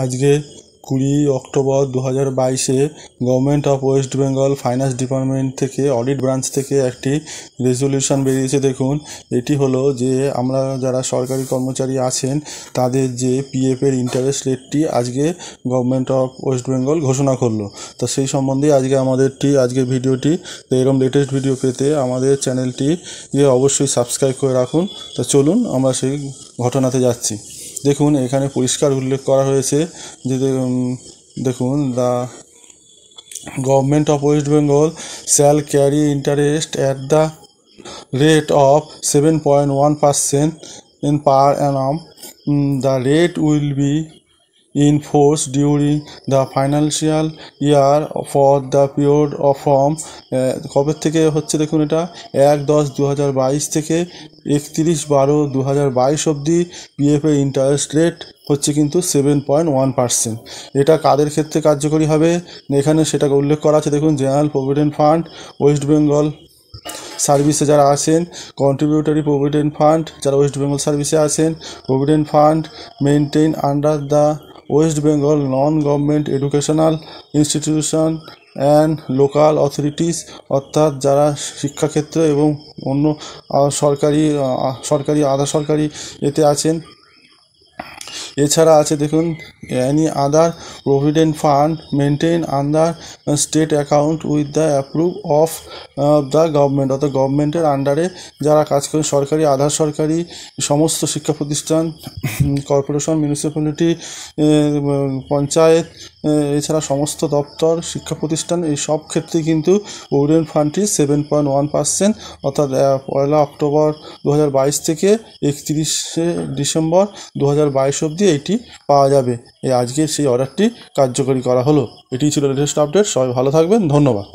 আজকে 20 অক্টোবর 2022-এ government of West Bengal finance department থেকে অডিট ব্রাঞ্চ থেকে একটি রেজলিউশন বেরিয়েছে। দেখুন, এটি হলো যে আমরা যারা সরকারি কর্মচারী আছেন তাদের যে পিএফের ইন্টারেস্ট রেটটি আজকে গভর্নমেন্ট অফ ওয়েস্ট বেঙ্গল ঘোষণা করলো। তো সেই সম্বন্ধে আজকে ভিডিওটি। তো এরকম লেটেস্ট ভিডিও পেতে আমাদের চ্যানেলটি অবশ্যই সাবস্ক্রাইব করে রাখুন। তো চলুন আমরা সেই ঘটনাতে যাচ্ছি। দেখুন, এখানে পরিষ্কার উল্লেখ করা হয়েছে যে দেখুন, the government of West Bengal shall carry interest at the rate of 7.1% per annum. The rate will be in force during the financial year for the period of from কবে থেকে হচ্ছে দেখুন, এটা 1/10/2022 থেকে 31/12/2022 অবধি পিএফের ইন্টারেস্ট রেট হচ্ছে কিন্তু 7.1%। এটা কাদের ক্ষেত্রে কার্যকরী হবে এখানে সেটাকে উল্লেখ করা আছে। দেখুন, general provident fund West Bengal সার্ভিসে যারা আছেন, কন্ট্রিবিউটরি প্রভিডেন্ট ফান্ড যারা ওয়েস্ট বেঙ্গল সার্ভিসে আছেন, provident fund maintain under the West Bengal non government educational institution and local authorities, অর্থাৎ যারা শিক্ষাক্ষেত্র এবং অন্য সরকারি আধা সরকারি এতে আছেন। এছাড়া আছে দেখুন, any other provident fund maintain under state account with the approve of the government, অর্থাৎ গভর্নমেন্টের আন্ডারে যারা কাজ করেন, সরকারি আধা সরকারি সমস্ত শিক্ষা প্রতিষ্ঠান, কর্পোরেশন, মিউনিসিপ্যালিটি, পঞ্চায়েত, এছাড়া সমস্ত দপ্তর, শিক্ষা প্রতিষ্ঠান, এই সব ক্ষেত্রেই কিন্তু প্রভিডেন্ট ফান্ডটি 7.1%, অর্থাৎ 1 অক্টোবর 2022 থেকে 31 ডিসেম্বর 2022 অবধি এইটি পাওয়া যাবে। আজকে সেই অর্ডারটি কার্যকরী করা হলো। এটি ছিল লেটেস্ট আপডেট। সবাই ভালো থাকবেন, ধন্যবাদ।